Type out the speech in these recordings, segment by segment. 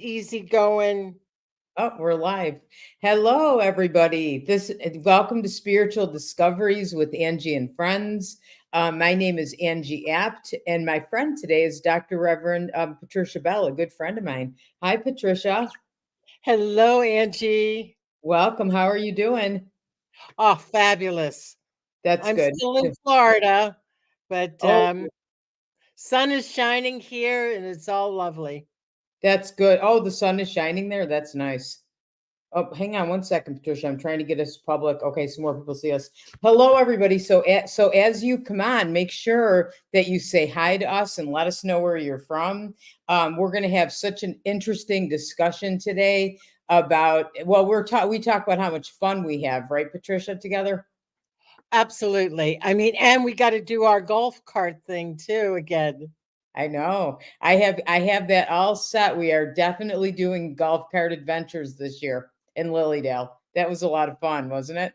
easy going. Oh, we're live. Hello, everybody. Welcome to Spiritual Discoveries with Angie and Friends. My name is Angie Abt, and my friend today is Dr. Reverend Patricia Bell, a good friend of mine. Hi, Patricia. Hello, Angie. Welcome. How are you doing? Oh, fabulous. That's I'm good. still in Florida, but Oh, sun is shining here and it's all lovely. that's good. Oh, the sun is shining there. That's nice. Oh, hang on one second, Patricia. I'm trying to get us public. Okay, so more people see us. Hello, everybody. So as you come on, make sure that you say hi to us and let us know where you're from. We're going to have such an interesting discussion today about. Well, we talk about how much fun we have, right, Patricia, together. Absolutely. I mean, and we got to do our golf cart thing too again. I know. I have that all set. We are definitely doing golf cart adventures this year in Lilydale. That was a lot of fun, wasn't it?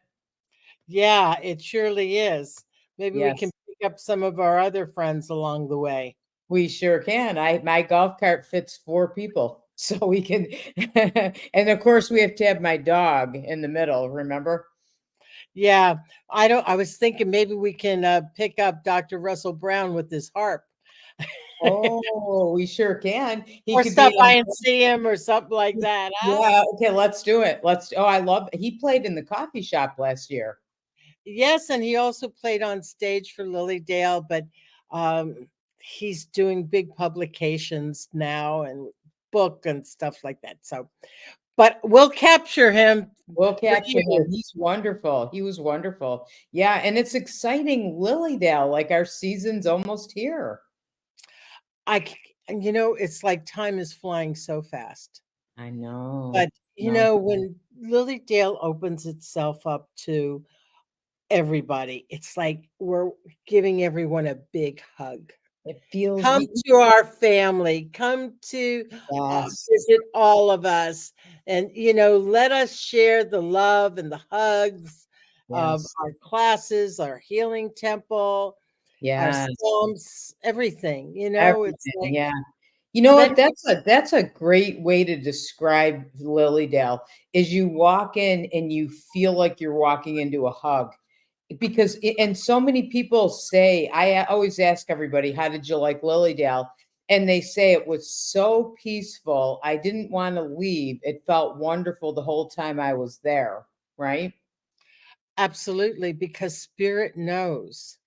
Yeah, it surely is. Maybe we can Yes. pick up some of our other friends along the way. We sure can. My golf cart fits 4 people. So we can and of course we have to have my dog in the middle, remember? Yeah, I was thinking maybe we can pick up Dr. Russell Brown with his harp. Oh, we sure can. He Or could be stop by on. and see him or something like that, huh? Yeah, okay, let's do it. I love he played in the coffee shop last year. Yes, and he also played on stage for Lilydale, but he's doing big publications now and book and stuff like that. So, but we'll capture him We'll for capture you. him. He's wonderful. He was wonderful. Yeah, and it's exciting, Lilydale, like our season's almost here. It's like time is flying so fast. I know. But No. when Lilydale opens itself up to everybody, it's like we're giving everyone a big hug. It feels Come to our family. Come to yes. visit all of us, and let us share the love and the hugs of Yes. our classes, our healing temple, our Yes. slumps, everything. It's Everything, like yeah. You know let what? That's a great way to describe Lilydale, is you walk in and you feel like you're walking into a hug. Because and so many people say, always ask everybody, how did you like Lilydale? And they say it was so peaceful. I didn't want to leave. It felt wonderful the whole time I was there, right? absolutely, because spirit knows.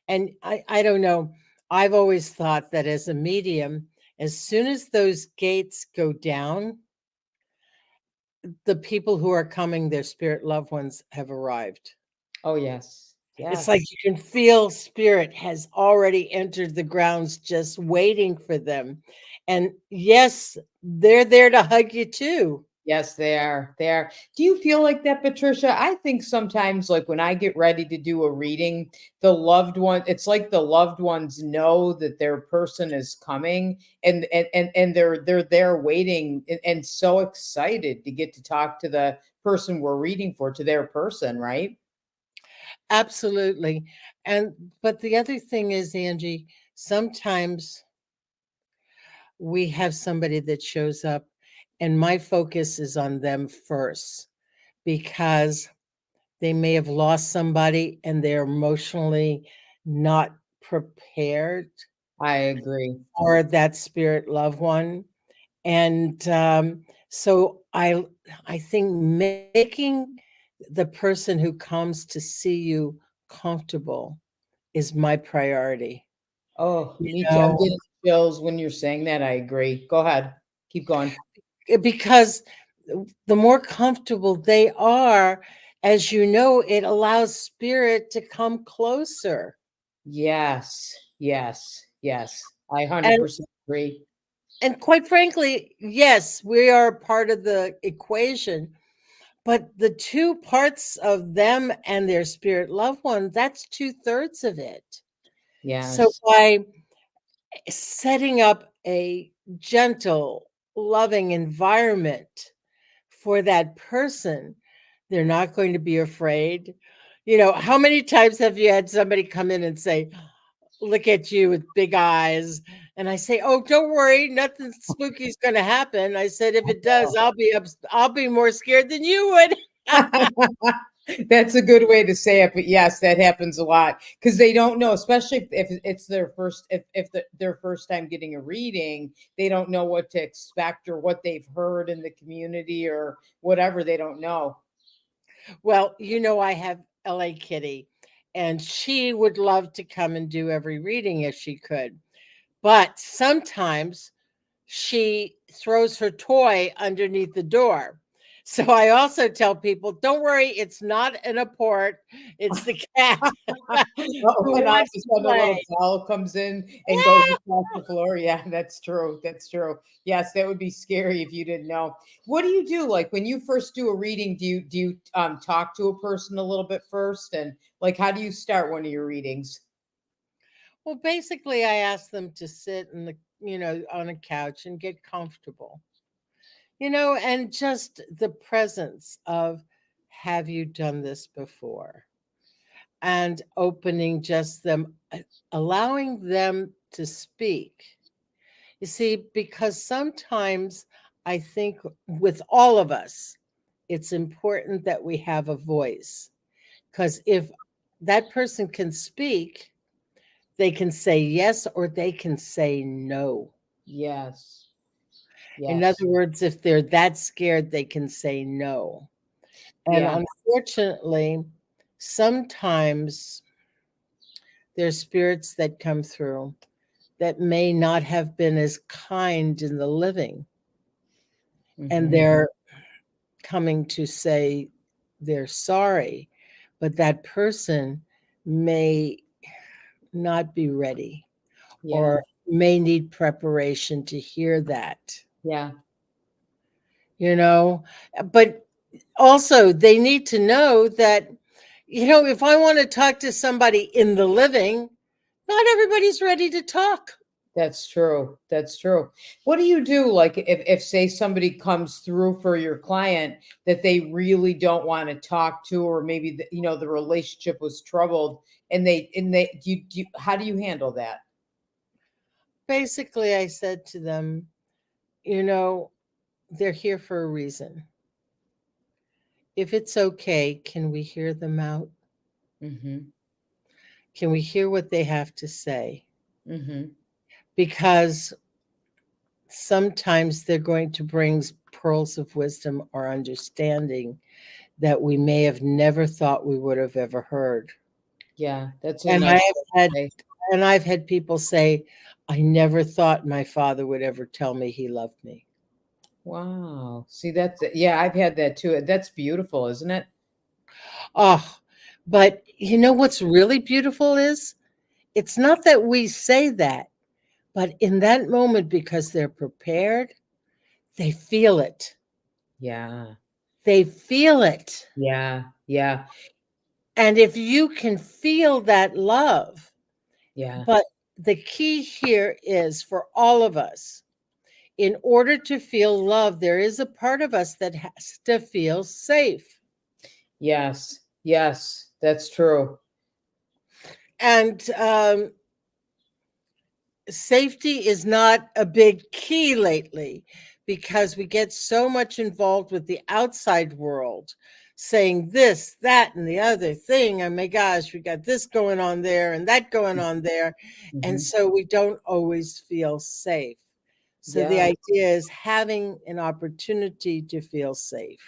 And I don't know. I've always thought that as a medium, as soon as those gates go down, the people who are coming, their spirit loved ones, have arrived. Oh, yes. It's like Yes. you can feel spirit has already entered the grounds just waiting for them. And yes, they're there to hug you too. Yes, they are. They are. Do you feel like that, Patricia? I think sometimes, like when I get ready to do a reading, it's like the loved ones know that their person is coming, and they're there waiting and so excited to get to talk to the person we're reading for, to their person, right? Absolutely. But the other thing is, Angie, sometimes we have somebody that shows up and my focus is on them first because they may have lost somebody and they're emotionally not prepared I agree. for that spirit loved one. And so I think making the person who comes to see you comfortable is my priority. Oh, You me too. I'm know, getting chills when you're saying that. I agree. Go ahead. Keep going. because the more comfortable they are, as you know, it allows spirit to come closer. Yes. Yes. Yes. I And 100% agree. and quite frankly, yes, we are part of the equation, but the two parts of them and their spirit loved one, that's two-thirds of it. So Yes. by setting up a gentle, loving environment for that person, they're not going to be afraid. How many times have you had somebody come in and say, look at you with big eyes? And I say, "Oh, don't worry, nothing spooky is going to happen." I said, "If it does, I'll be more scared than you would." That's a good way to say it, but yes, that happens a lot because they don't know, especially if it's their first, their first time getting a reading, they don't know what to expect or what they've heard in the community or whatever. They don't know. Well, I have LA Kitty, and she would love to come and do every reading if she could. But sometimes she throws her toy underneath the door. So I also tell people, don't worry, it's not an apport, it's the cat Oh, who and all of wants a to sudden a play. little doll comes in and goes across the floor. Yeah, that's true. That's true. Yes, that would be scary if you didn't know. What do you do? Like when you first do a reading, do you talk to a person a little bit first? And like how do you start one of your readings? Well, basically, I ask them to sit on a couch and get comfortable, and just the presence of, have you done this before? And opening just them, allowing them to speak. You see, because sometimes I think with all of us, it's important that we have a voice. Because if that person can speak, they can say yes or they can say no. Yes. In Yes. other words, if they're that scared, they can say no. And Yeah. unfortunately, sometimes there's spirits that come through that may not have been as kind in the living, and Hmm. they're coming to say they're sorry, but that person may not be ready Yeah. or may need preparation to hear that, Yeah. you know. But also, they need to know that, if I want to talk to somebody in the living, not everybody's ready to talk. That's true. That's true. What do you do like if say somebody comes through for your client that they really don't want to talk to or maybe the relationship was troubled and they how do you handle that? Basically, I said to them, you know, they're here for a reason. If it's okay, can we hear them out? Mhm. Can we hear what they have to say? Mhm. Because sometimes they're going to bring pearls of wisdom or understanding that we may have never thought we would have ever heard. Yeah, that's a And nice way to had say. I've had people say, I never thought my father would ever tell me he loved me. Wow. See that's yeah, I've had that too. That's beautiful, isn't it? Oh, but what's really beautiful is it's not that we say that, but in that moment, because they're prepared, they feel it. Yeah. They feel it. Yeah. Yeah. And if you can feel that love, Yeah. but the key here is for all of us, in order to feel love, there is a part of us that has to feel safe. Yes. Yes. That's true. And safety is not a big key lately because we get so much involved with the outside world saying this, that, and the other thing. Oh my gosh, we got this going on there and that going on there. And Mhm. so we don't always feel safe. So the Yeah. idea is having an opportunity to feel safe.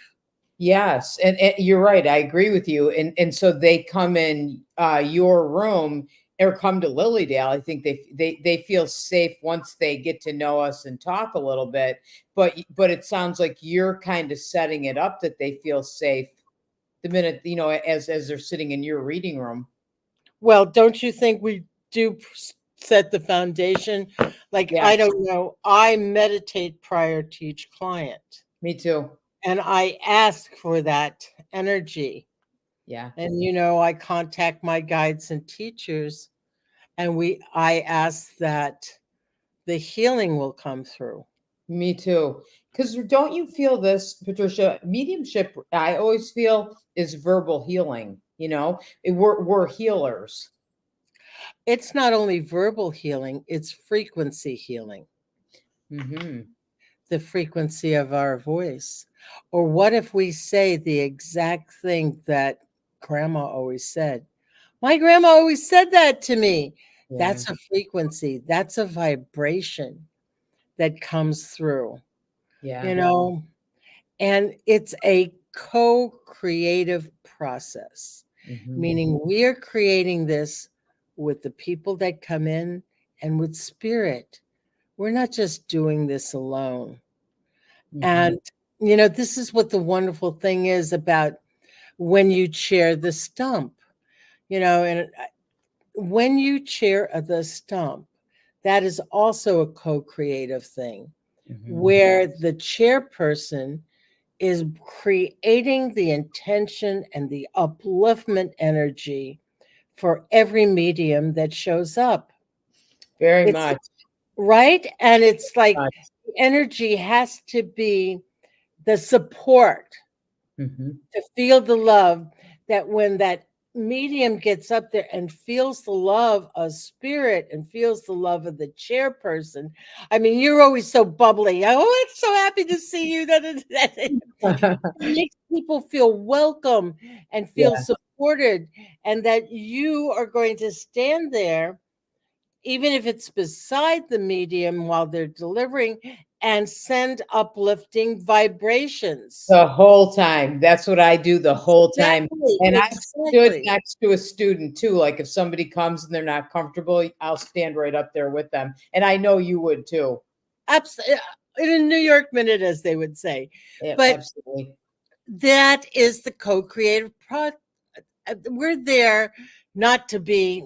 Yes, and you're right, I agree with you, and so they come in, your room or come to Lilydale, I think they feel safe once they get to know us and talk a little bit, but it sounds like you're kinda setting it up that they feel safe the minute, as they're sitting in your reading room. Well, don't you think we do set the foundation? Like, I Yes, don't know, I meditate prior to each client. me too. And I ask for that energy. Yeah. And I contact my guides and teachers, and I ask that the healing will come through. Me too. Because don't you feel this, Patricia? Mediumship, I always feel, is verbal healing. We're healers. It's not only verbal healing, it's frequency healing, Mm-hmm. the frequency of our voice. Or what if we say the exact thing that grandma always said? My grandma always said that to me. Yeah. That's a frequency, that's a vibration that comes through, Yeah. you know, and it's a co creative process, Mm-hmm. meaning we are creating this with the people that come in and with spirit. We're not just doing this alone. Mm-hmm. And, this is what the wonderful thing is about when you chair the stump, and when you chair the stump, that is also a co creative thing Mm-hmm. where the chairperson is creating the intention and the upliftment energy for every medium that shows up. Very It's much. right. And it's like Much. the energy has to be the support Mm-hmm. to feel the love, that when that medium gets up there and feels the love of spirit and feels the love of the chairperson. I mean, you're always so bubbly. Oh, I'm so happy to see you. It makes people feel welcome and feel Yeah. supported, and that you are going to stand there, even if it's beside the medium while they're delivering, and send uplifting vibrations. The whole time. That's what I do the whole time. Exactly, And I've stood exactly. next to a student too. Like if somebody comes and they're not comfortable, I'll stand right up there with them. And I know you would too. Absolutely. In a New York minute, as they would say. Yeah, But absolutely. that is the co-creative we're there not to be,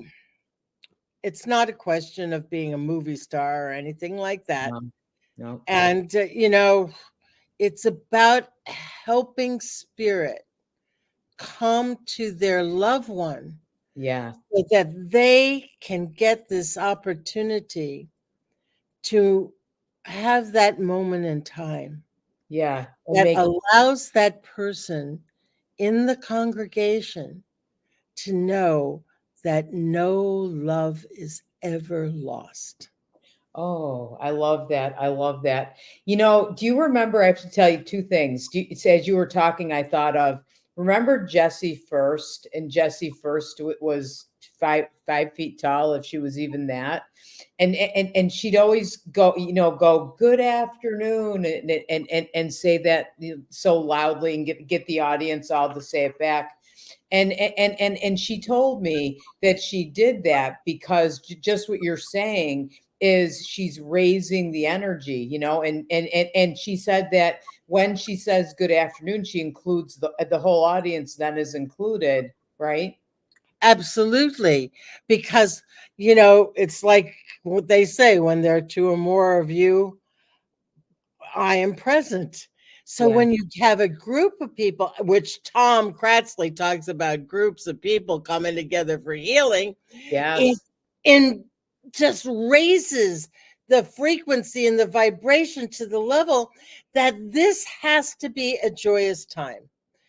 it's not a question of being a movie star or anything like that. No, no. And, it's about helping spirit come to their loved one Yeah. so that they can get this opportunity to have that moment in time Yeah. And that make allows that person in the congregation to know that no love is ever lost. Oh, I love that. I love that. You know, do you remember? I have to tell you two things. As you were talking, I thought of remember Jessie First, and Jessie First was five feet tall, if she was even that, and she'd always go, go good afternoon, and say that so loudly and get the audience all to say it back. And she told me that she did that because just what you're saying is she's raising the energy, and she said that when she says good afternoon, she includes the whole audience then is included, right? Absolutely. Because, it's like what they say, when there are two or more of you, I am present. So Yeah. when you have a group of people, which Tom Kratzley talks about groups of people coming together for healing, it Yes. in just raises the frequency and the vibration to the level that this has to be a joyous time.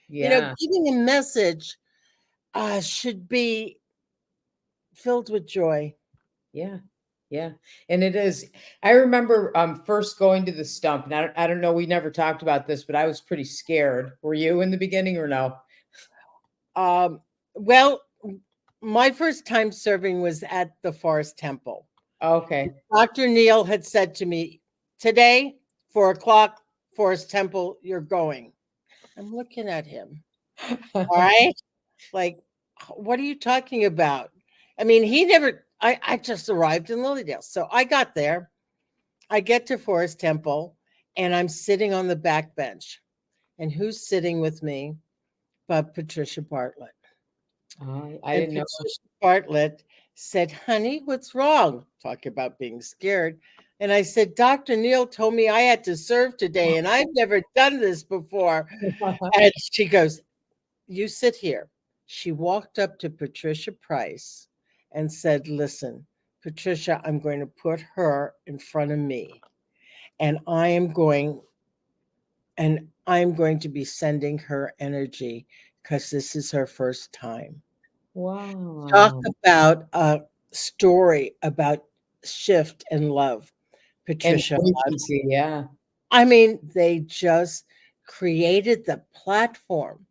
Yeah. Giving a message should be filled with joy. Yeah. Yeah. And it is. I remember first going to the stump, and I don't know, we never talked about this, but I was pretty scared. Were you in the beginning or no? Um, well, my first time serving was at the Forest Temple. Okay. Dr. Neil had said to me, today, 4 o'clock, Forest Temple, you're going. I'm looking at him. All right. Like, what are you talking about? I mean, he never, I just arrived in Lilydale. So I got there. I get to Forest Temple and I'm sitting on the back bench. And who's sitting with me but Patricia Bartlett? I And didn't know. Patricia Bartlett said, honey, what's wrong? Talk about being scared. And I said, Dr. Neil told me I had to serve today and I've never done this before. And she goes, you sit here. She walked up to Patricia Price and said, listen, Patricia, I'm going to put her in front of me and I'm going to be sending her energy because this is her first time. Talk Wow. about story about shift and love, And Patricia. frequency, yeah. I mean, they just created the platform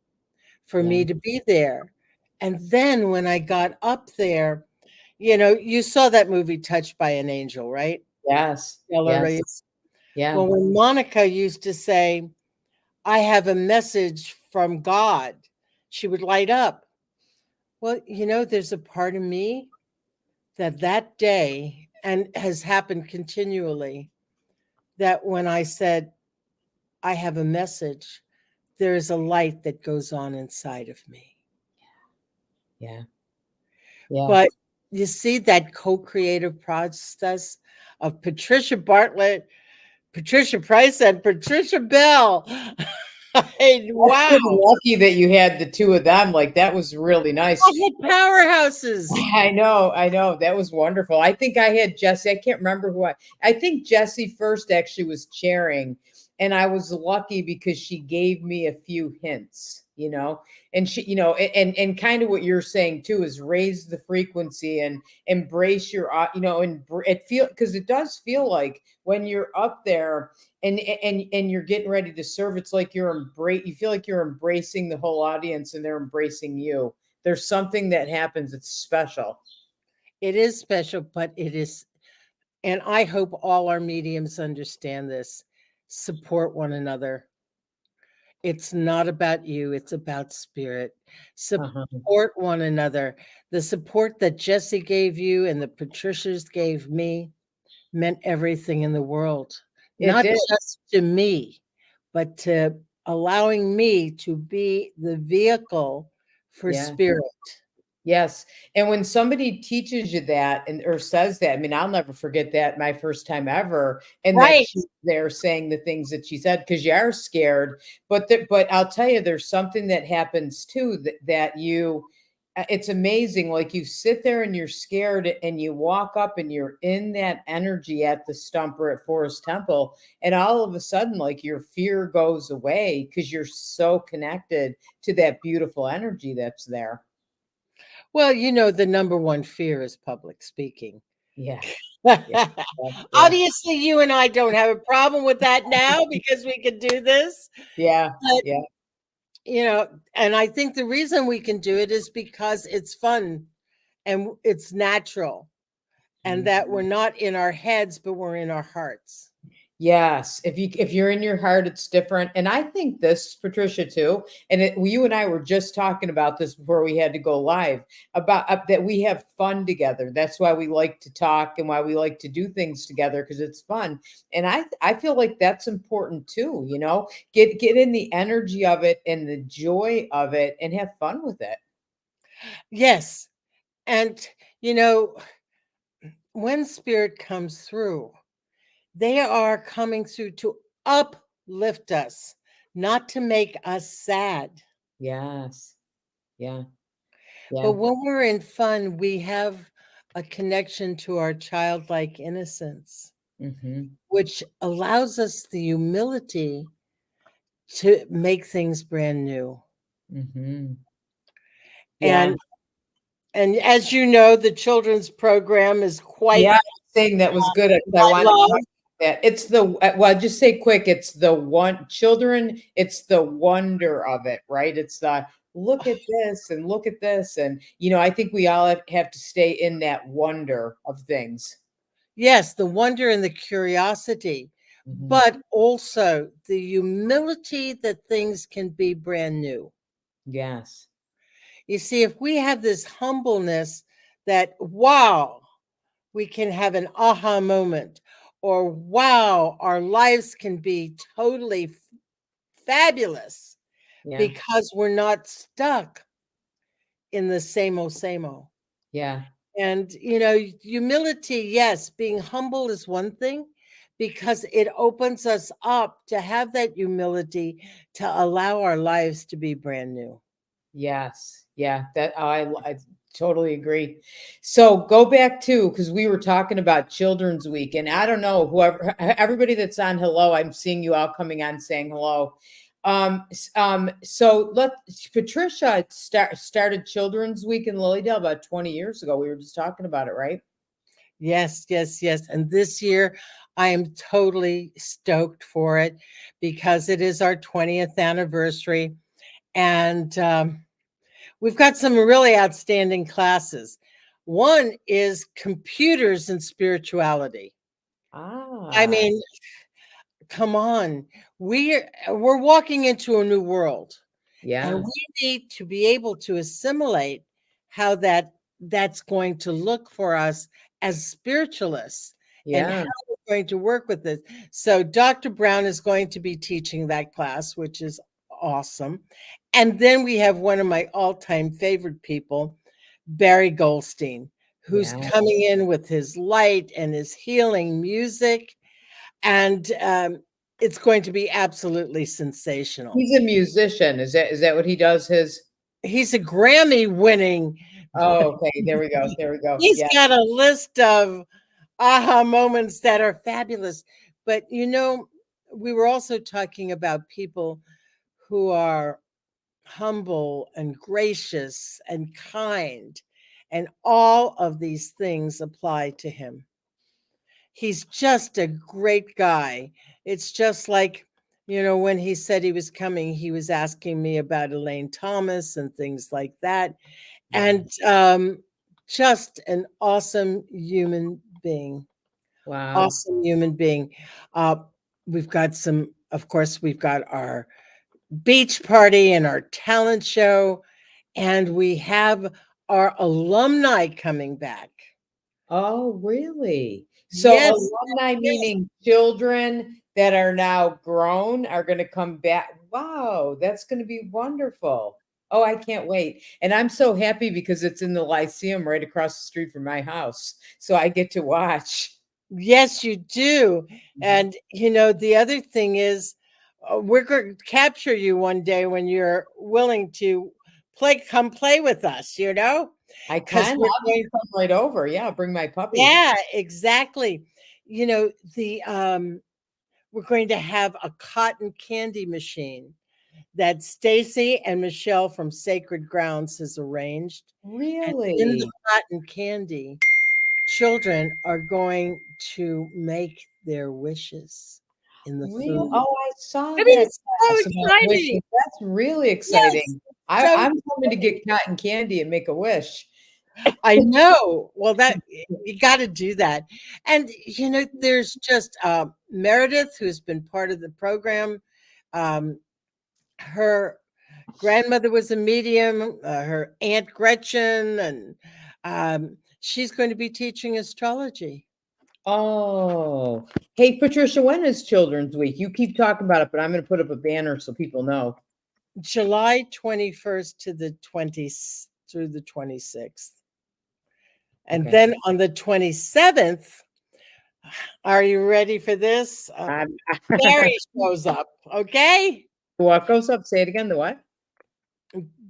for Yeah. me to be there. And then when I got up there, you saw that movie Touched by an Angel, right? Yes. Ella Yes. Reese. Yeah. Well, when Monica used to say, I have a message from God, she would light up. Well, there's a part of me that day, and has happened continually, that when I said, I have a message, there is a light that goes on inside of me. Yeah. Yeah. But you see that co-creative process of Patricia Bartlett, Patricia Price, and Patricia Bell. That's Wow. pretty lucky that you had the 2 of them, like, that was really nice. I had powerhouses. I know, that was wonderful. I think I had Jessie, I can't remember who I think Jessie first actually was chairing, and I was lucky because she gave me a few hints, and she, and kind of what you're saying too is raise the frequency and embrace your, and it feel, because it does feel like when you're up there and you're getting ready to serve, it's like you feel like you're embracing the whole audience and they're embracing you. There's something that happens, it's special. It is special, but it is, and I hope all our mediums understand this. Support one another. It's not about you, it's about spirit. Uh-huh. Support one another. The support that Jesse gave you and the Patricias gave me meant everything in the world, It not did. just to me, but to allowing me to be the vehicle for Yeah. spirit. Yes. And when somebody teaches you that and or says that, I mean, I'll never forget that my first time ever. And that Right. she's there saying the things that she said because you are scared. But I'll tell you, there's something that happens too that you it's amazing. Like you sit there and you're scared and you walk up and you're in that energy at the stump or at Forest Temple. And all of a sudden, like your fear goes away because you're so connected to that beautiful energy that's there. Well, the number one fear is public speaking. Yeah. Yeah, yeah, yeah, Obviously, you and I don't have a problem with that now because we can do this. yeah, But, yeah, and I think the reason we can do it is because it's fun and it's natural, and mhm. that we're not in our heads, but we're in our hearts. Yes, if you're in your heart, it's different. And I think this, Patricia, too. And you and I were just talking about this before we had to go live about that we have fun together. That's why we like to talk and why we like to do things together because it's fun. And I feel like that's important too. Get in the energy of it and the joy of it and have fun with it. Yes. And, you know, when spirit comes through, they are coming through to uplift us, not to make us sad. Yes. Yeah. Yeah. But when we're in fun, we have a connection to our childlike innocence, Hmm. which allows us the humility to make things brand new. Hmm. Yeah. And and as you know, the children's program is quite Yeah, saying that was good, 'cause I my wanted to love. talk about that. It's the well, just say quick, it's the one children, it's the wonder of it, right? It's the look at this and look at this. And I think we all have to stay in that wonder of things. Yes, the wonder and the curiosity, Mhm. but also the humility that things can be brand new. Yes. You see, if we have this humbleness that, wow, we can have an aha moment, or wow, our lives can be totally fabulous Yeah. because we're not stuck in the same old, same old. Yeah. And, humility, yes, being humble is one thing because it opens us up to have that humility to allow our lives to be brand new. Yes. Yeah, that I totally agree. So go back to because we were talking about Children's Week, and I don't know whoever everybody that's on hello, I'm seeing you all coming on saying hello. So Patricia started Children's Week in Lilydale about 20 years ago. We were just talking about it, right? Yes, yes, yes. And this year, I am totally stoked for it because it is our 20th anniversary. And we've got some really outstanding classes. One is computers and spirituality. I Ah, mean, come on. We're walking into a new world. And yeah, we need to be able to assimilate how that's going to look for us as spiritualists and how yeah. we're going to work with this. So Dr. Brown is going to be teaching that class, which is awesome. And then we have one of my all-time favorite people, Barry Goldstein, who's Yeah. coming in with his light and his healing music. And it's going to be absolutely sensational. He's a musician. Is that what he does? His He's a Grammy winning. Oh, okay. There we go. There we go. He's Yeah. got a list of aha moments that are fabulous. But we were also talking about people who are humble and gracious and kind, and all of these things apply to him. He's just a great guy. It's just like, when he said he was coming, he was asking me about Elaine Thomas and things like that. Yeah. And just an awesome human being. Wow. Awesome human being. Uh, of course, we've got our beach party and our talent show, and we have our alumni coming back. Oh, really? So Yes, alumni, yes. meaning children that are now grown, are going to come back. Wow, that's going to be wonderful. Oh, I can't wait. And I'm so happy because it's in the Lyceum right across the street from my house. So I get to watch. Yes, you do. Mhm. And the other thing is, we're going to capture you one day when you're willing to come play with us, I because can. we're I'll just going. come right over. Yeah, bring my puppy. Yeah, exactly. The we're going to have a cotton candy machine that Stacy and Michelle from Sacred Grounds has arranged. And in the Really? cotton candy, children are going to make their wishes in the Real? food. Oh, I saw I mean, that it's so class about exciting. wishes. That's really Yes, exciting. so I'm coming to exciting. get cotton candy and make a wish. I know. Well, that you got to do that. And there's just Meredith, who's been part of the program. Um, her grandmother was a medium. Her aunt Gretchen, and she's going to be teaching astrology. Oh, hey, Patricia, when is Children's Week? You keep talking about it, but I'm going to put up a banner so people know. July 21st to the 20th through the 26th. And Okay. then on the 27th, are you ready for this? I'm, Barry shows up, okay? what goes up? Say it again. The what?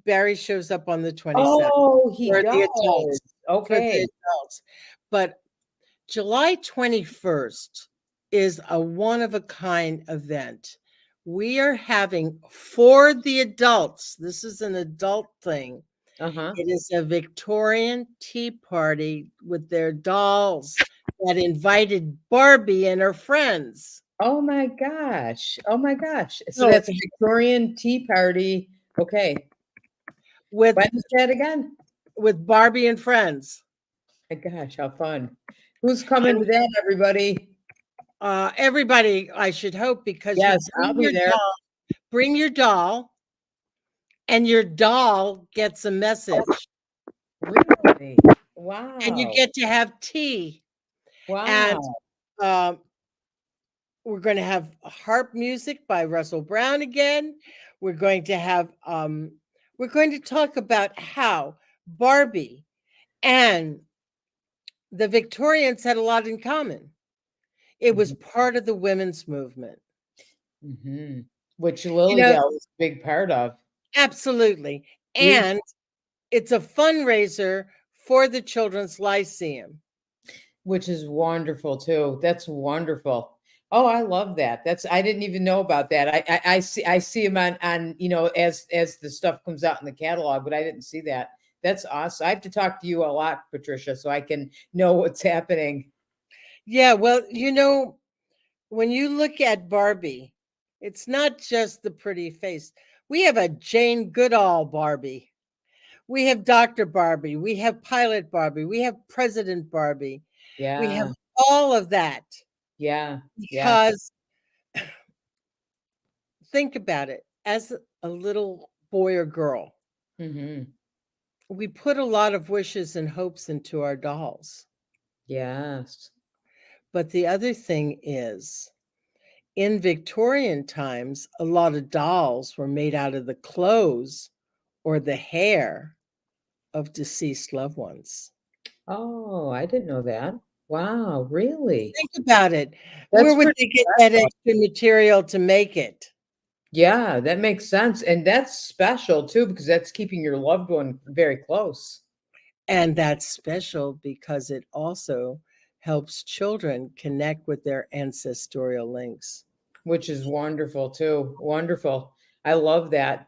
Barry shows up on the 27th Oh, he for the does. adults, for the Okay. adults. But July 21st is a one of a kind event. We are having for the adults, this is an adult thing. Uh-huh. It is a Victorian tea party with their dolls that invited Barbie and her friends. Oh my gosh. Oh my gosh. So So that's a Victorian tea party. Okay. with When is that again? Barbie and friends. My gosh, how fun. Who's coming to that, everybody? Everybody, I should hope, because you Yes, I'll be there. bring your doll, and your doll gets a message, Really? and you Wow. get to have tea. And Wow. um, we're going to have harp music by Russell Brown again. We're going to have we're going to talk about how Barbie and the Victorians had a lot in common. It was Mhm, part of the women's movement. mhm. Which You know, Lilydale is a big part of. absolutely. Huge, And it's a fundraiser for the Children's Lyceum. which is wonderful too. That's wonderful. Oh, I love that. I didn't even know about that. I see him on, as the stuff comes out in the catalog, but I didn't see that. That's awesome. I have to talk to you a lot, Patricia, so I can know what's happening. Yeah, well, when you look at Barbie, it's not just the pretty face. We have a Jane Goodall Barbie. We have Dr. Barbie. We have Pilot Barbie. We have President Barbie. We have Yeah, all of that yeah, yeah. because think about it. As a little boy or girl, Hmm. we put a lot of wishes and hopes into our dolls. Yes. But the other thing is, in Victorian times, a lot of dolls were made out of the clothes or the hair of deceased loved ones. Oh, I didn't know that. Wow, really? Think about it. Where That's would pretty they get that special. extra material to make it? Yeah, that makes sense. And that's special too, because that's keeping your loved one very close, And that's special because it also helps children connect with their ancestral links. which is wonderful too. Wonderful. I love that.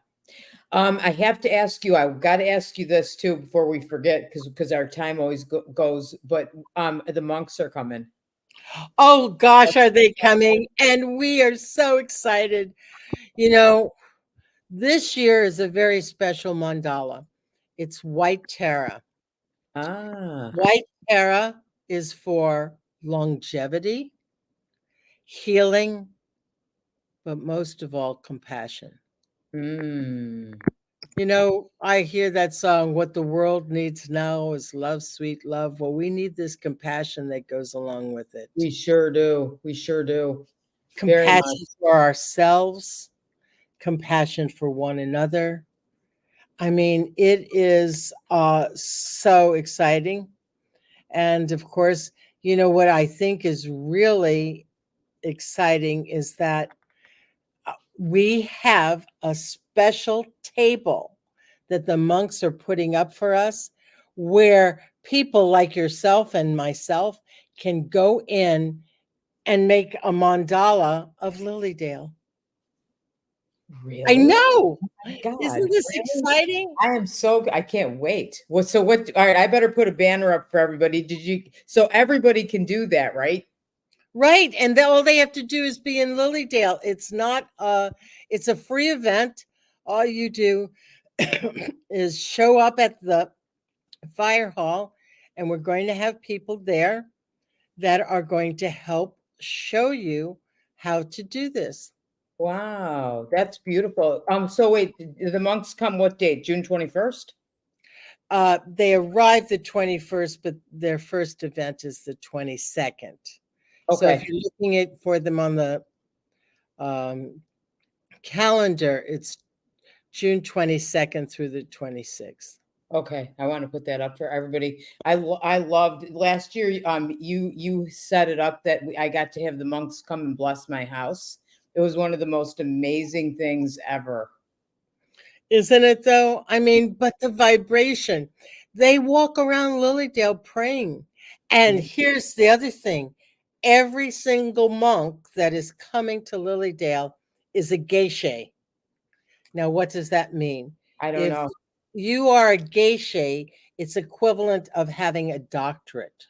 I have to ask you, I've got to ask you this too before we forget, because our time always goes, but the monks are coming. Oh gosh, are they coming? And we are so excited. You know, this year is a very special mandala. It's white Tara. Ah, White Tara is for longevity, healing, but most of all, compassion. mm, I hear that song, What the World Needs Now is Love, Sweet Love. Well, we need this compassion that goes along with it. we sure do. We sure do. Very much. Compassion for ourselves, compassion for one another. I mean, it is so exciting. And of course, what I think is really exciting is that we have a special table that the monks are putting up for us where people like yourself and myself can go in and make a mandala of Lilydale. I Really? know. My God, Isn't this really? exciting? I can't wait. All right, I better put a banner up for everybody. So everybody can do that, right? Right. And all they have to do is be in Lilydale. It's a free event. All you do is show up at the fire hall, and we're going to have people there that are going to help show you how to do this. Wow, that's beautiful. So wait, the monks come what date? June 21st? They arrive the 21st, but their first event is the 22nd. So if Okay. you're looking for them on the um, calendar, it's June 22nd through the 26th. Okay, I want to put that up for everybody. I loved last year. You set it up that I got to have the monks come and bless my house. It was one of the most amazing things ever. Isn't it though? I mean, but the vibration, they walk around Lilydale praying. And Yeah, here's the other thing, every single monk that is coming to Lilydale is a geisha. Now, what does that mean? I don't If know. you are a geisha, it's equivalent of having a doctorate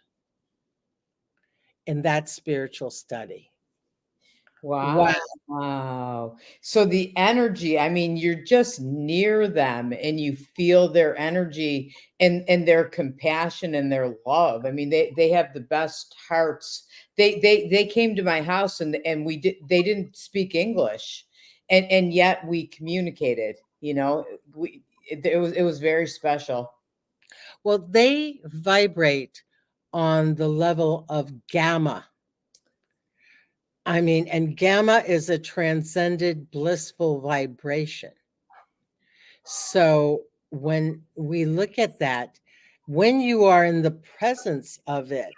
in that spiritual study. Wow. Wow. Wow. So the energy, I mean, you're just near them and you feel their energy and their compassion and their love. I mean, they have the best hearts. They came to my house and they didn't speak English. And yet we communicated, it was very special. Well, they vibrate on the level of gamma. I mean, and gamma is a transcended blissful vibration. So when we look at that, when you are in the presence of it,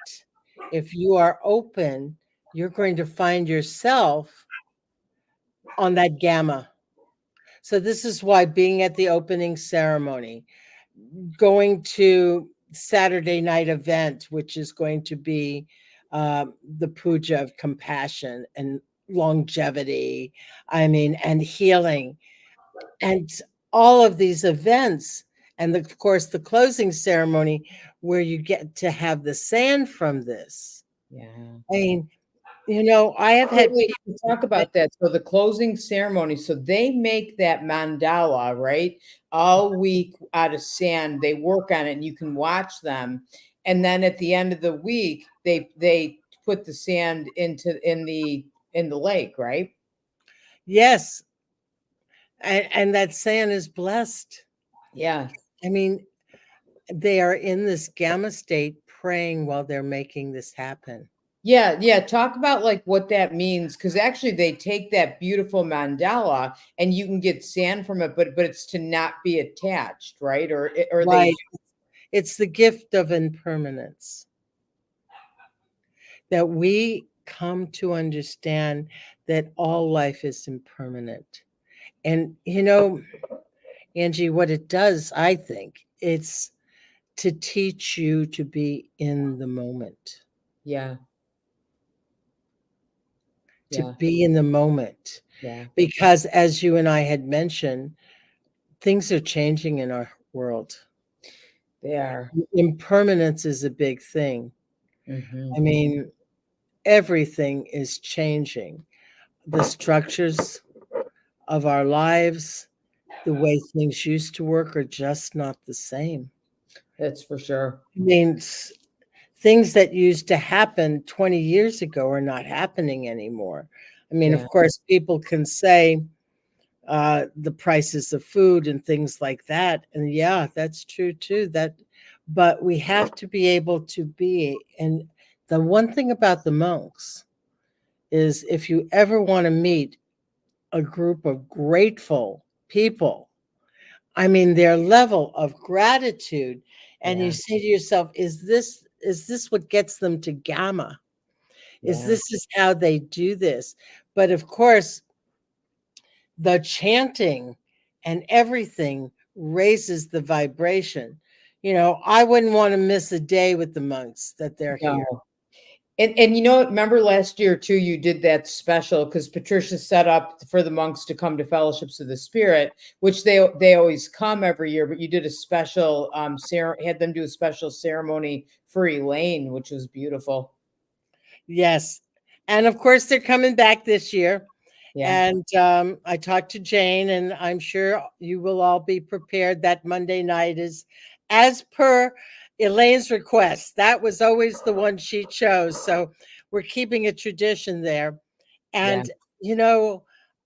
if you are open, you're going to find yourself on that gamma. So this is why being at the opening ceremony, going to Saturday night event, which is going to be the puja of compassion and longevity. I mean, and healing, and all of these events. And of course, the closing ceremony where you get to have the sand from this. Yeah. I mean, I have Wait, had wait, people you talk say, about that. So the closing ceremony, so they make that mandala, right? All week out of sand. They work on it and you can watch them. And then at the end of the week, they put the sand in the lake, right? yes, and that sand is blessed. Yeah. I mean, they are in this gamma state praying while they're making this happen. Yeah, yeah. Talk about like what that means, because actually they take that beautiful mandala and you can get sand from it, but it's to not be attached, right? Or they Right. It's the gift of impermanence that we come to understand that all life is impermanent. And, Angie, what it does, I think, it's to teach you to be in the moment, yeah, to yeah, be in the moment. yeah. Because as you and I had mentioned, things are changing in our world. They are. Impermanence is a big thing. I Mhm. mean, everything is changing. The structures of our lives, the way things used to work are just not the same. That's for sure. I mean, things that used to happen 20 years ago are not happening anymore. I mean, Yeah, of course, people can say the prices of food and things like that. And yeah, that's true too. But we have to be able to be. And the one thing about the monks is if you ever want to meet a group of grateful people, I mean, their level of gratitude, and you yeah, say to yourself, is this what gets them to gamma? Is yeah, this is how they do this? But of course, the chanting and everything raises the vibration. I wouldn't want to miss a day with the monks that they're here. no. And remember last year too, you did that special because Patricia set up for the monks to come to Fellowships of the Spirit, which they always come every year, but you did a special had them do a special ceremony for Elaine, which was beautiful. Yes. And of course, they're coming back this year. Yeah. And I talked to Jane, and I'm sure you will all be prepared. That Monday night is as per Elaine's request. That was always the one she chose. So we're keeping a tradition there. Yeah. And,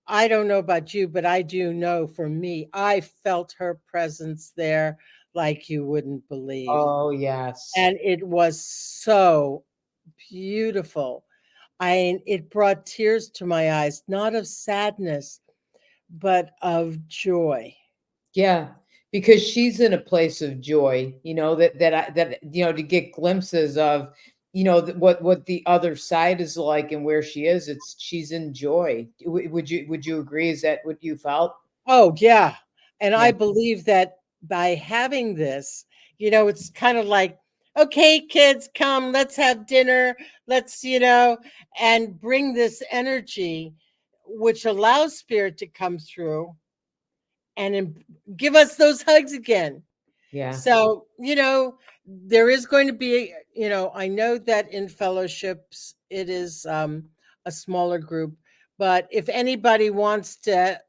I don't know about you, but I do know for me, I felt her presence there like you wouldn't believe. Oh, yes. And it was so beautiful. It brought tears to my eyes, not of sadness, but of joy. Yeah, because she's in a place of joy, that to get glimpses of, what the other side is like and where she is, she's in joy. Would you agree? Is that what you felt? Oh, yeah. And Yeah. I believe that by having this, it's kind of like, okay, kids, come, let's have dinner. Let's, and bring this energy, which allows spirit to come through and give us those hugs again. Yeah. So, there is going to be, I know that in fellowships it is a smaller group, but if anybody wants to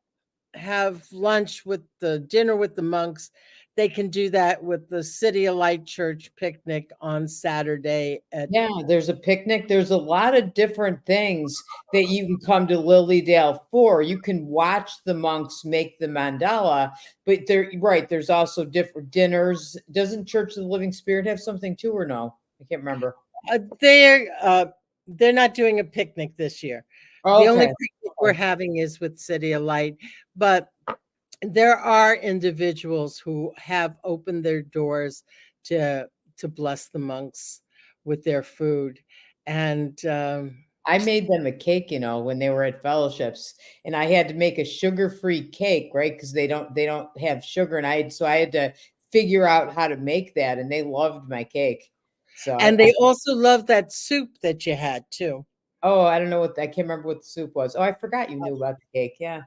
have lunch with the dinner with the monks, they can do that with the City of Light Church picnic on Saturday at. Yeah, there's a picnic. There's a lot of different things that you can come to Lilydale for. You can watch the monks make the mandala, but right, there's also different dinners. Doesn't Church of the Living Spirit have something too, or no? I can't remember. They're not doing a picnic this year. The only Okay. picnic we're Okay. having is with City of Light, but there are individuals who have opened their doors to bless the monks with their food, and I made them a cake, when they were at fellowships, and I had to make a sugar-free cake, right? Because they don't have sugar, and I had to figure out how to make that, and they loved my cake. So And they also love that soup that you had too. oh, I don't know I can't remember what the soup was. Oh, I forgot you knew about the cake. Yeah.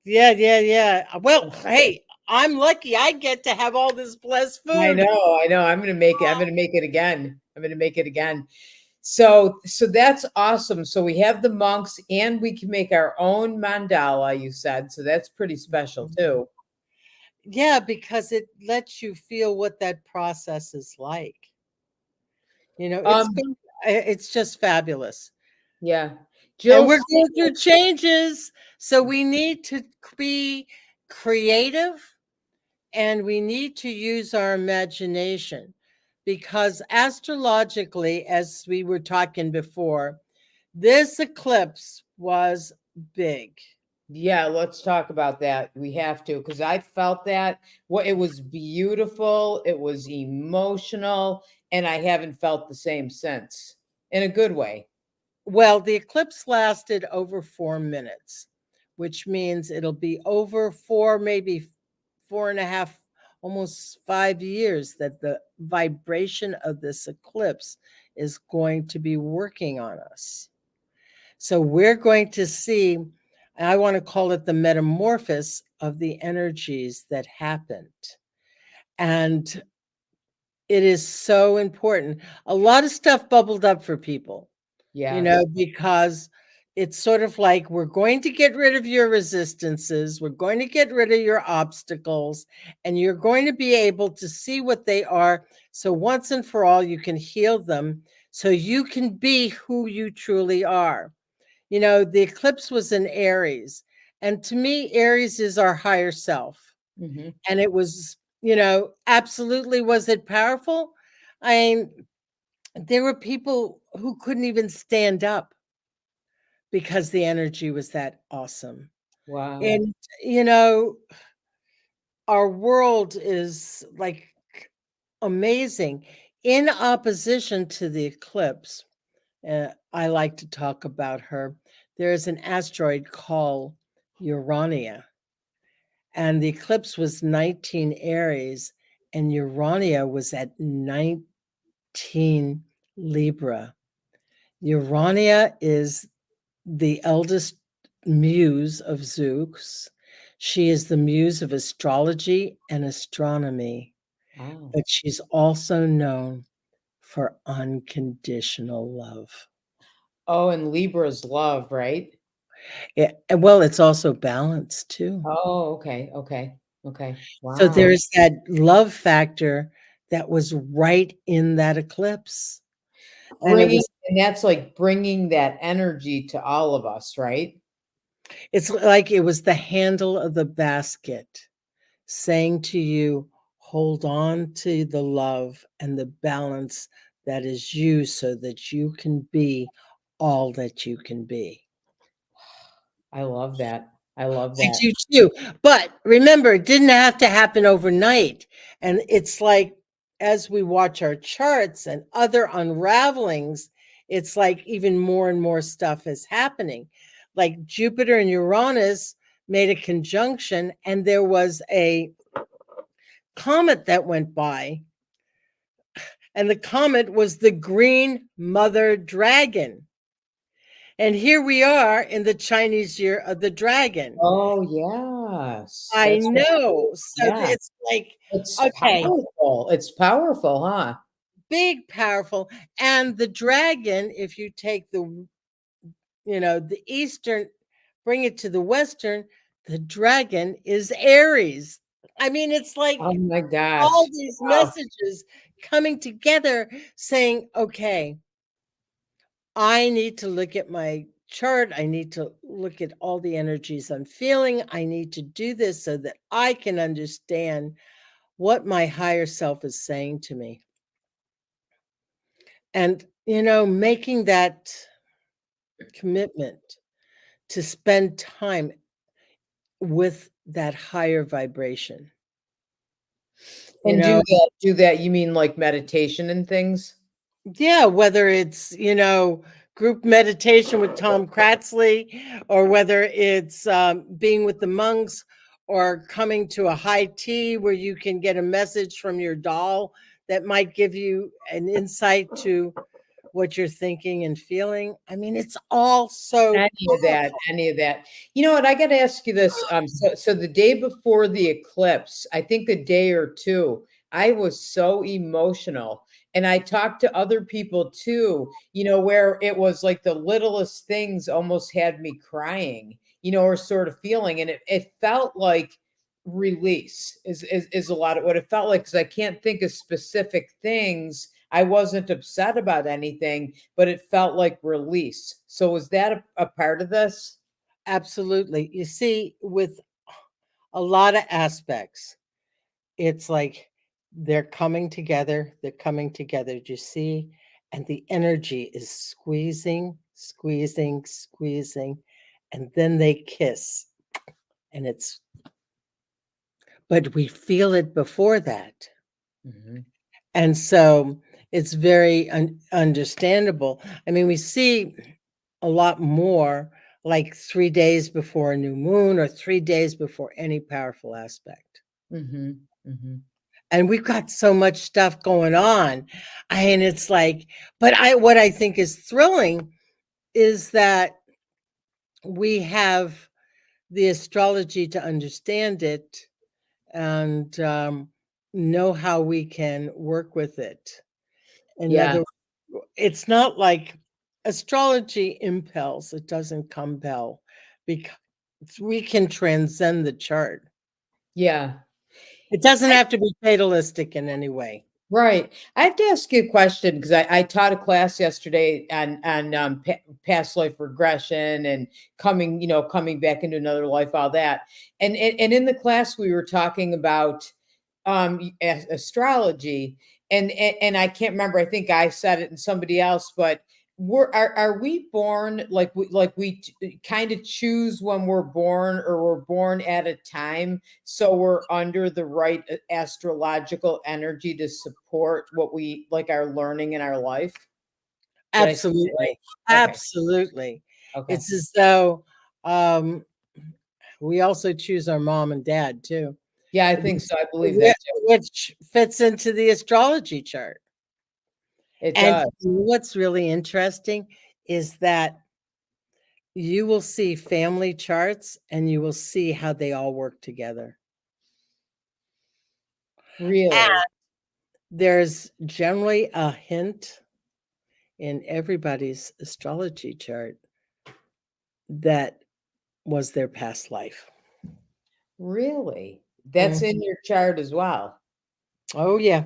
Yeah, yeah, yeah. Well, hey, I'm lucky I get to have all this blessed I food. know, I know. I'm gonna make it. I'm gonna make it again. I'm gonna make it again. So that's awesome. So we have the monks, and we can make our own mandala. You said so. That's pretty special too. Yeah, because it lets you feel what that process is like. You know, Um. it's just fabulous. Yeah. And Jill. we're going through changes, so we need to be creative and we need to use our imagination because astrologically, as we were talking before, this eclipse was big. Yeah, let's talk about that. We have to, because I felt that. What it was beautiful, it was emotional, and I haven't felt the same since in a good way. Well, the eclipse lasted over 4 minutes, which means it'll be over four, maybe 4.5, almost 5 years that the vibration of this eclipse is going to be working on us. So we're going to see, I want to call it the metamorphosis of the energies that happened. And it is so important. A lot of stuff bubbled up for people, Yeah. because it's sort of like we're going to get rid of your resistances, we're going to get rid of your obstacles, and you're going to be able to see what they are. So once and for all, you can heal them so you can be who you truly are. The eclipse was in Aries, and to me, Aries is our higher self. Hmm. And it was, absolutely, was it powerful? I mean, there were people who couldn't even stand up because the energy was that awesome. Wow. And, you know, our world is like amazing. In opposition to the eclipse, I like to talk about her. There is an asteroid called Urania, and the eclipse was 19 Aries, and Urania was at 19 Libra. Urania is the eldest muse of Zeus. She is the muse of astrology and astronomy, Wow. but she's also known for unconditional love. Oh, and Libra's love, right? Yeah, and well, it's also balance too. Oh, okay, okay, okay. So Wow. there's that love factor that was right in that eclipse. And it Bringing was and that's like bringing that energy to all of us, right? it's like it was the handle of the basket saying to you, hold on to the love and the balance that is you so that you can be all that you can be. I love that. I love I that. do too. But remember, it didn't have to happen overnight. And it's like as we watch our charts and other unravelings, it's like even more and more stuff is happening. Like Jupiter and Uranus made a conjunction, and there was a comet that went by, and the comet was the green mother dragon. And here we are in the Chinese year of the dragon. Oh, yes. I That's right. know. So Yeah. it's like, It's okay, powerful. It's powerful, huh? big, powerful. And the dragon, if you take the Eastern, bring it to the Western, the dragon is Aries. I mean, it's like Oh my all gosh. these Wow. messages coming together saying, okay, I need to look at my chart. I need to look at all the energies I'm feeling. I need to do this so that I can understand what my higher self is saying to me. And, making that commitment to spend time with that higher vibration, you And know, do that, you mean like meditation and things? yeah, whether it's, group meditation with Tom Kratzley, or whether it's being with the monks, or coming to a high tea where you can get a message from your doll that might give you an insight to what you're thinking and feeling. I mean, it's all so Any of that. You know what? I got to ask you this. So the day before the eclipse, I think a day or two, I was so emotional. And I talked to other people too, where it was like the littlest things almost had me crying, or sort of feeling. And it felt like release is a lot of what it felt like, because I can't think of specific things. I wasn't upset about anything, but it felt like release. So was that a part of this? absolutely. You see, with a lot of aspects, it's like they're coming together, do you see? And the energy is squeezing, squeezing, squeezing, and then they kiss. And it's, but we feel it before that. Mhm. And so it's very understandable. I mean, we see a lot more like 3 days before a new moon or 3 days before any powerful aspect. Mhm. Mhm. And we've got so much stuff going on. And it's like, but what I think is thrilling is that we have the astrology to understand it and know how we can work with it. In Yeah. other it's not like astrology impels, it doesn't compel, because we can transcend the chart. Yeah. It doesn't I have to be fatalistic in any way. Right. I have to ask you a question, because I taught a class yesterday on past life regression and coming back into another life, all that. And in the class we were talking about astrology, and I can't remember. I think I said it and somebody else, but are we born like we kind of choose when we're born, or we're born at a time, so we're under the right astrological energy to support what we like our learning in our life? Did I say that Absolutely. right? Okay. Absolutely. Okay. It's as though um, we also choose our mom and dad too, Yeah, I think which so. I believe that too. which fits into the astrology chart. It And does. what's really interesting is that you will see family charts and you will see how they all work together. Really. There's generally a hint in everybody's astrology chart that was their past life. Really. That's Mhm. in your chart as well. Oh, yeah.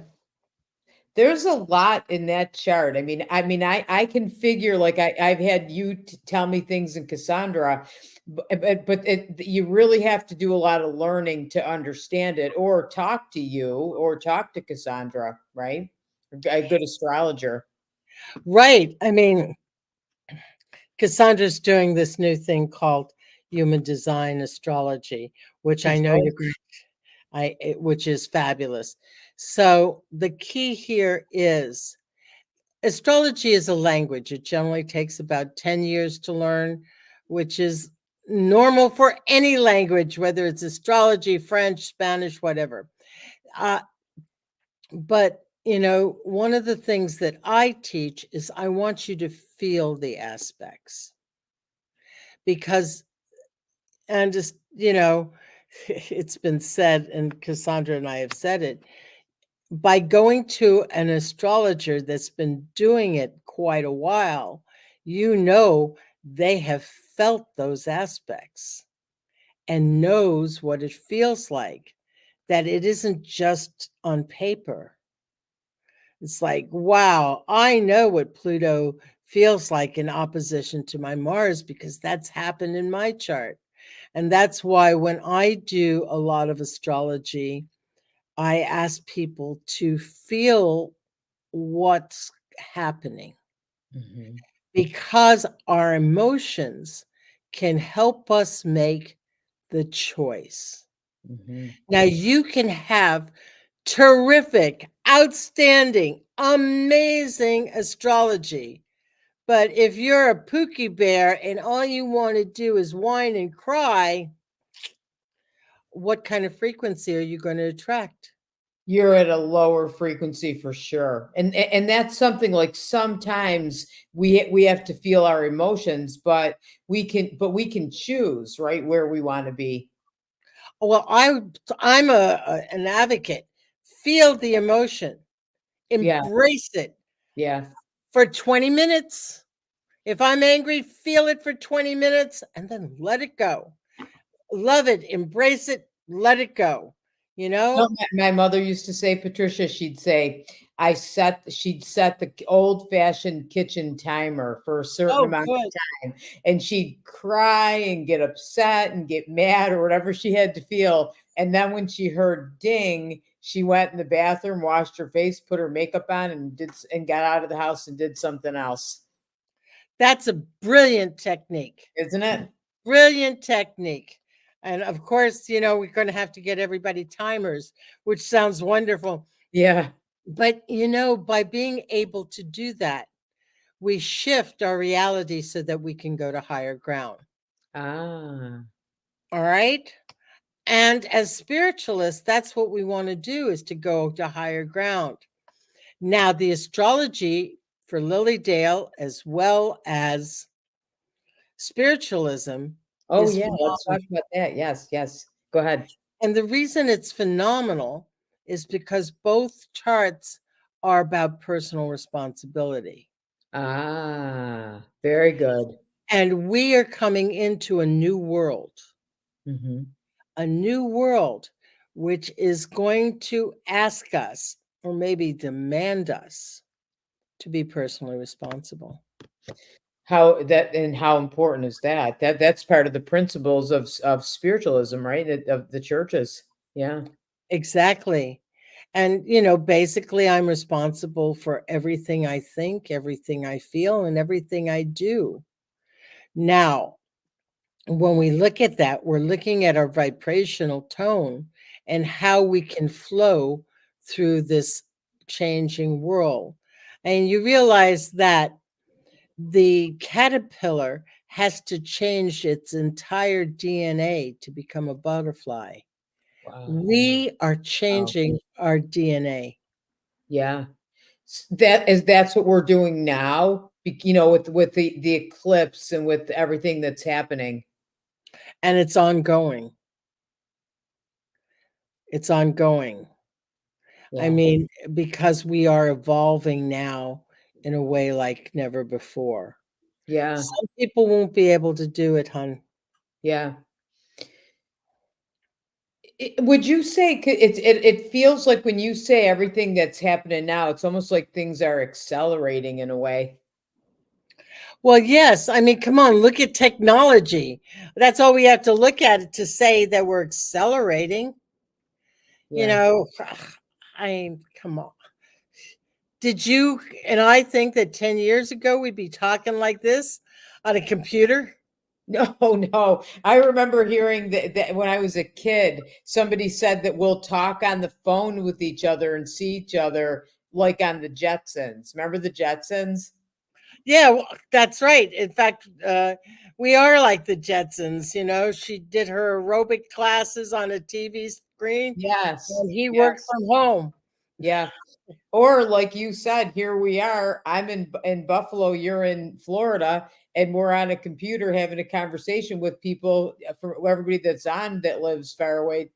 There's a lot in that chart. I can figure, like, I've had you tell me things in Cassandra, but you really have to do a lot of learning to understand it, or talk to you, or talk to Cassandra, right? A good astrologer. Right. I mean, Cassandra's doing this new thing called human design astrology, which I It's know oh, you're going which is fabulous. So the key here is astrology is a language. It generally takes about 10 years to learn, which is normal for any language, whether it's astrology, French, Spanish, whatever. Uh, but, one of the things that I teach is I want you to feel the aspects because, and just, it's been said, and Cassandra and I have said it, by going to an astrologer that's been doing it quite a while, they have felt those aspects and knows what it feels like, that it isn't just on paper. It's like, wow, I know what Pluto feels like in opposition to my Mars because that's happened in my chart. And that's why when I do a lot of astrology, I ask people to feel what's happening mhm, because our emotions can help us make the choice. mhm, Now, you can have terrific, outstanding, amazing astrology, but if you're a Pookie Bear and all you want to do is whine and cry, what kind of frequency are you going to attract? you're at a lower frequency for sure. And that's something like sometimes we have to feel our emotions, but we can choose, right, where we want to be. Well, I'm an advocate. Feel the emotion, Yeah. embrace it Yeah. for 20 minutes. If I'm angry, feel it for 20 minutes and then let it go. Love it, embrace it, let it go. You No, know? my mother used to say, Patricia, she'd set the old fashioned kitchen timer for a certain Oh, amount good. of time, and she'd cry and get upset and get mad or whatever she had to feel. And then when she heard ding, she went in the bathroom, washed her face, put her makeup on, and got out of the house and did something else. That's a brilliant technique. Isn't it? Brilliant technique. And of course, we're going to have to get everybody timers, which sounds wonderful. Yeah. But, by being able to do that, we shift our reality so that we can go to higher ground. Ah. All right. And as spiritualists, that's what we want to do, is to go to higher ground. Now, the astrology for Lily Dale, as well as spiritualism, Oh is yeah, let's talk phenomenal. about that. Yes, yes. Go ahead. And the reason it's phenomenal is because both charts are about personal responsibility. Ah, very good. And we are coming into Mhm. a new world, which is going to ask us, or maybe demand us, to be personally responsible. How important is that? That's part of the principles of spiritualism, right? Of the churches. Yeah. Exactly. And, basically, I'm responsible for everything I think, everything I feel, and everything I do. Now, when we look at that, we're looking at our vibrational tone and how we can flow through this changing world. And you realize that the caterpillar has to change its entire DNA to become a butterfly. Wow. We are Wow. changing our DNA, Yeah. That's what we're doing now, with the eclipse and with everything that's happening. and it's ongoing. It's ongoing. I Yeah. mean, because we are evolving now in a way like never before. Yeah. Some people won't be able to do it, hon. Yeah. Would you say it feels like when you say everything that's happening now, it's almost like things are accelerating in a way. Well, yes. I mean, come on, look at technology. That's all we have to look at to say that we're accelerating. You Yeah. know, I mean, come on. Did you and I think that 10 years ago we'd be talking like this on a computer? No, no. I remember hearing that when I was a kid, somebody said that we'll talk on the phone with each other and see each other like on the Jetsons. Remember the Jetsons? Yeah, well, that's right. In fact, we are like the Jetsons. She did her aerobic classes on a TV screen, Yes. and he worked Yes. from home. Yeah. Or like you said, here we are. I'm in Buffalo, you're in Florida, and we're on a computer having a conversation with people from everybody that's on that lives far away,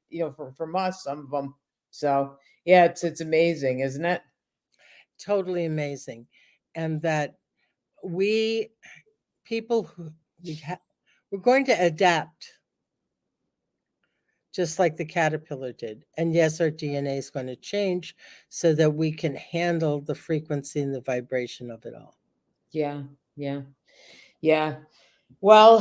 from us, some of them. So yeah, it's amazing, isn't it? Totally amazing. And that we people who we're going to adapt just like the caterpillar did. And yes, our DNA is going to change so that we can handle the frequency and the vibration of it all. Yeah, yeah, yeah. Well,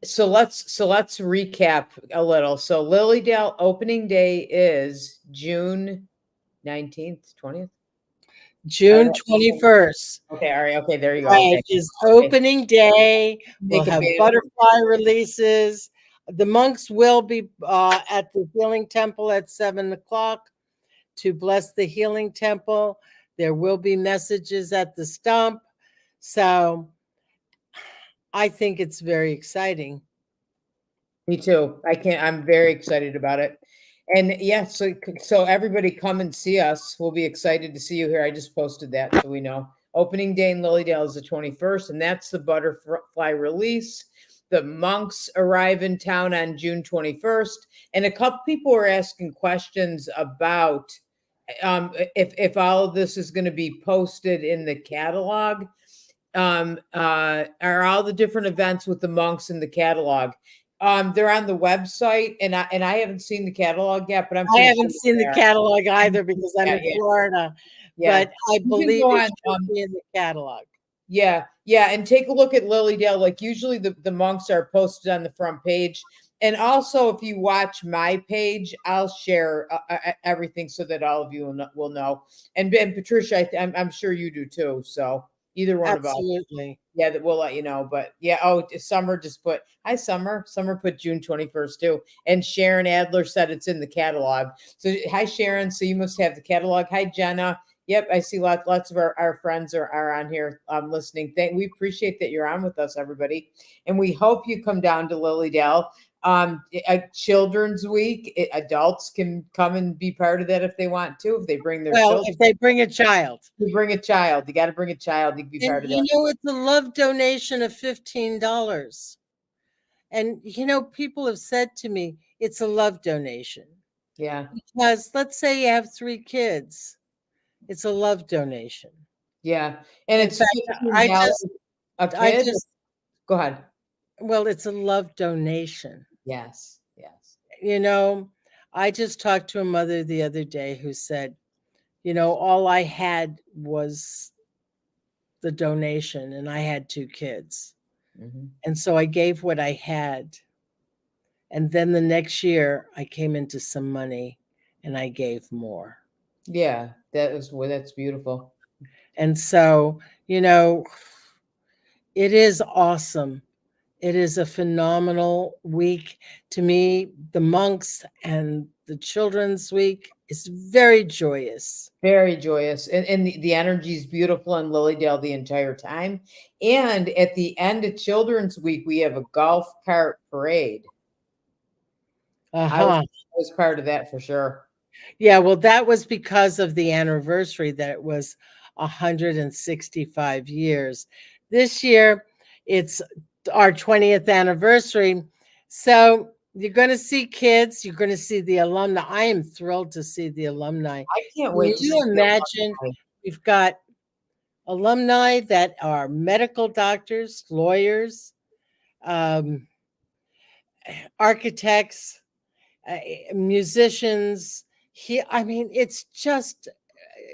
so let's recap a little. So Lilydale opening day is June 19th, 20th. June 21st. Okay, all right. Okay, there you go. Right, Okay. is Okay. opening day. We'll Make a have banner. butterfly releases. The monks will be at the healing temple at 7 o'clock to bless the healing temple. There will be messages at the stump. So I think it's very exciting. Me too. I'm very excited about it. And yeah, so everybody come and see us. We'll be excited to see you here. I just posted that so we know. Opening day in Lilydale is the 21st, and that's the butterfly release. The monks arrive in town on June 21st, and a couple people were asking questions about if all of this is going to be posted in the catalog. Are all the different events with the monks in the catalog? They're on the website, and I haven't seen the catalog yet, but I'm I pretty haven't sure seen they the are. catalog either because I'm Yeah, in yeah, Florida, yeah. but I You can believe go it on, should be in the catalog. yeah, yeah, and take a look at Lilydale. Like usually the monks are posted on the front page. And also, if you watch my page, I'll share everything so that all of you will know. And Patricia, I'm sure you do too. So either one of us. Absolutely. Yeah, that we'll let you know. But yeah, oh, Summer just put hi, Summer. Summer put June 21st too. And Sharon Adler said it's in the catalog. So hi, Sharon. So you must have the catalog. Hi, Jenna. Yep, I see lots of our friends are on here listening. We appreciate that you're on with us, everybody. And we hope you come down to Lilydale. A children's week, adults can come and be part of that if they want to, if they bring their Well, children. if they bring a child. You bring a child. You got to bring a child. You can be And part of you that. know, it's a love donation of $15. And you know, people have said to me, it's a love donation. Yeah. Because let's say you have 3 kids, it's a love donation. Yeah, and In it's fact, I $15 just a I kid? just Go ahead. well, it's a love donation. Yes, yes. You know, I just talked to a mother the other day who said, you know, all I had was the donation and I had 2 kids. Mhm. And so I gave what I had. And then the next year I came into some money and I gave more. Yeah, that's beautiful. And so, you know, it is awesome. It is a phenomenal week. To me, the monks and the children's week is very joyous. Very joyous, and the energy is beautiful in Lilydale the entire time, and at the end of Children's Week, we have a golf cart parade. I Uh-huh. was part of that for sure. Yeah, well, that was because of the anniversary that it was 165 years. This year, it's our 20th anniversary. So you're going to see kids, you're going to see the alumni. I am thrilled to see the alumni. I can't Can wait to see you the imagine? alumni. We've got alumni that are medical doctors, lawyers, um, architects, musicians. I mean, it's just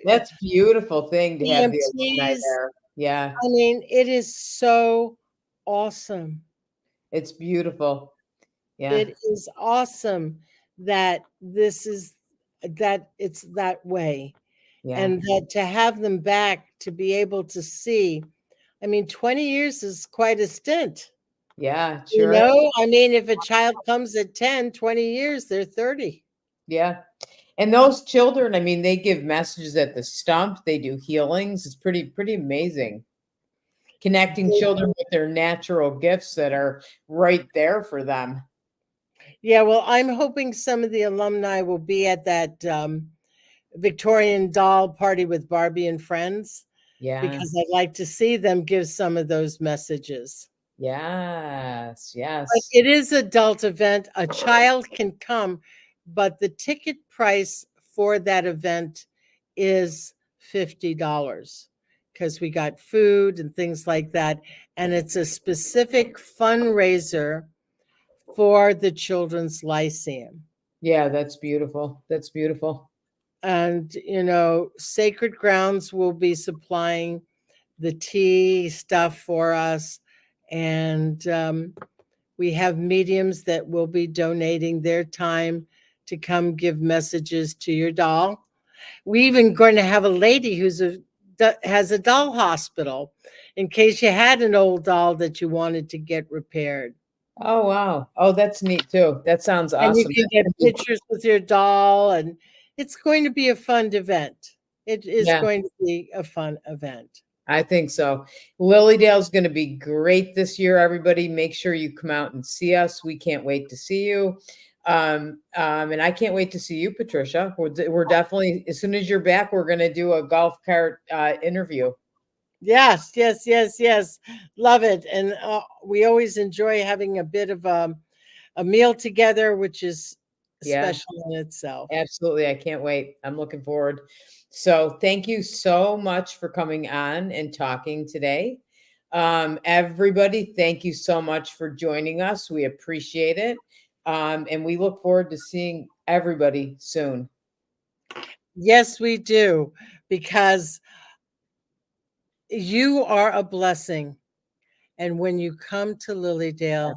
That's a beautiful thing to have the alumni EMTs. there. Yeah, I mean, it is so awesome. it's beautiful. Yeah, It is awesome that that it's that way. yeah, And that to have them back to be able to see, I mean, 20 years is quite a stint. yeah, You sure is. know, I mean, if a child comes at 10, 20 years, they're 30. Yeah. And those children, I mean, they give messages at the stump. They do healings. It's pretty amazing. Connecting children with their natural gifts that are right there for them. Yeah, well, I'm hoping some of the alumni will be at that Victorian doll party with Barbie and friends Yeah. because I'd like to see them give some of those messages. Yes. But Yes. it is adult event. A child can come, but the ticket price for that event is $50 because we got food and things like that. And it's a specific fundraiser for the Children's Lyceum. Yeah, that's beautiful. That's beautiful. And, you know, Sacred Grounds will be supplying the tea stuff for us. And we have mediums that will be donating their time to come give messages to your doll. We even going to have a lady has a doll hospital in case you had an old doll that you wanted to get repaired. Oh, wow. Oh, that's neat too. That sounds And you awesome. can get pictures with your doll, and it's going to be a fun event. It is Yeah. going to be a fun event. I think so. Lilydale's going to be great this year, everybody. Make sure you come out and see us. We can't wait to see you. And I can't wait to see you, Patricia. We're definitely, as soon as you're back, we're going to do a golf cart interview. Yes, yes, yes, yes. Love it. And we always enjoy having a bit of a meal together, which is Yeah, special in itself. absolutely. I can't wait. I'm looking forward. So thank you so much for coming on and talking today. Everybody, thank you so much for joining us. We appreciate it. And we look forward to seeing everybody soon. Yes, we do, because you are a blessing. And when you come to Lilydale,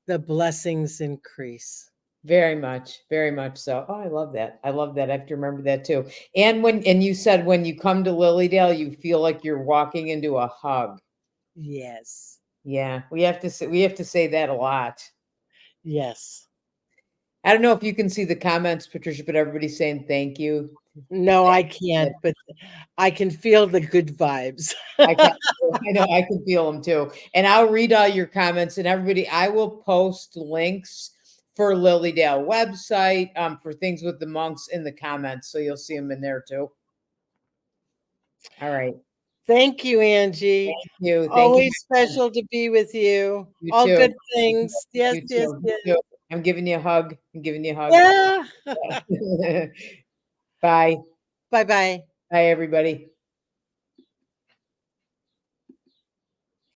the blessings increase. Very much so. Oh, I love that. I love that. I have to remember that too. And you said when you come to Lilydale, you feel like you're walking into a hug. Yes. Yeah, we have to say that a lot. Yes. I don't know if you can see the comments, Patricia, but everybody's saying thank you. No, I can't, but I can feel the good vibes. I know I can feel them too. And I'll read all your comments, and everybody, I will post links for Lilydale website, for things with the monks in the comments. So you'll see them in there too. All right. Thank you, Angie. Thank you. Thank Always you. special to be with you. You All too. good things. Yes, You yes, too. You yes. too. I'm giving you a hug. I'm giving you a hug. Yeah. Bye. Bye-bye. Bye, everybody.